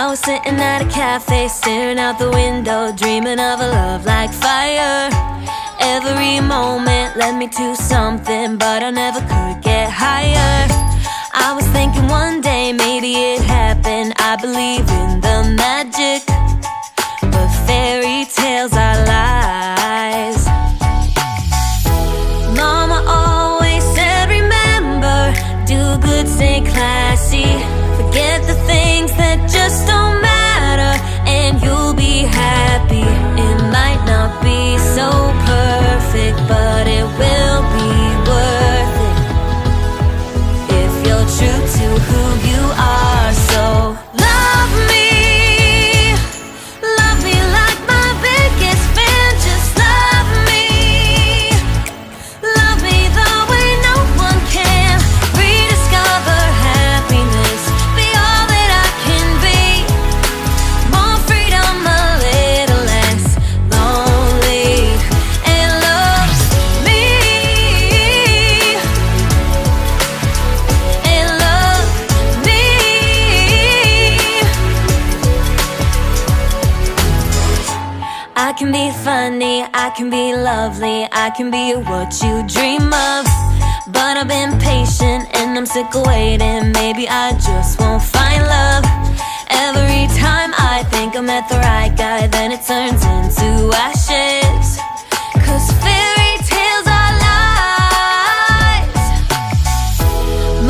I was sitting at a cafe, staring out the window, dreaming of a love like fire. Every moment led me to something, but I never could get higher. I was thinking one day maybe it happened. I believe in the magic, but fairy tales are lies. Mama always said remember, do good, stay classy, forget the things that just don't matter, and you'll be happy. It might not be so perfect, but it will be worth it if you're true to who you are. So love me like my biggest fan. Just love me the way no one can. Rediscover happiness, be all that I can be. More freedom, a little less lonely, and love me, and love me. I can be funny, I can be lovely, I can be what you dream of. But I've been patient and I'm sick of waiting. Maybe I just won't find love. Every time I think I met the right guy, then it turns into ashes. 'Cause fairy tales are lies.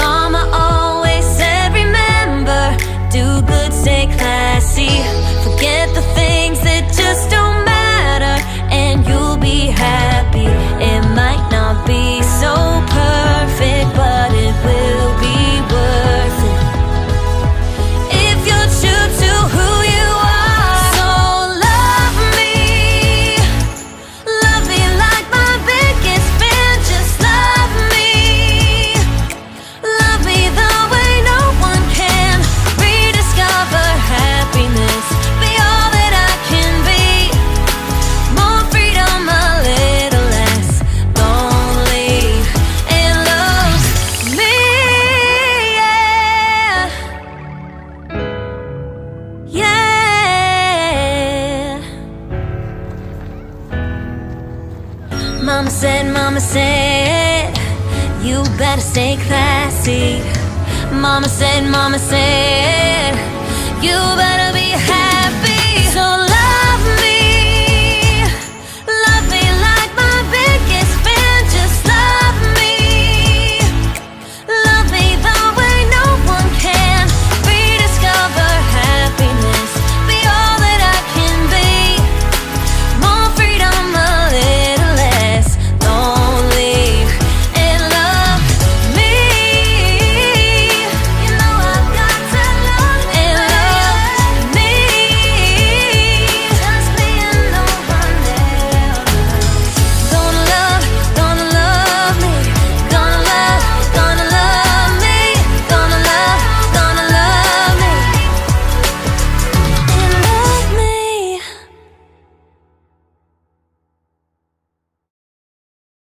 Mama always said remember, do good, stay classy, forget the things that just don't matter, and you'll be happy. It might not be so perfect, but it will be worth it if you're true to who you are. So love me like my biggest fan. Just love me the way no one can. Rediscover happiness, be all that I can be. More freedom, a little less lonely, and love me, yeah, yeah. Mama said, you better stay classy. Mama said, you better be happy.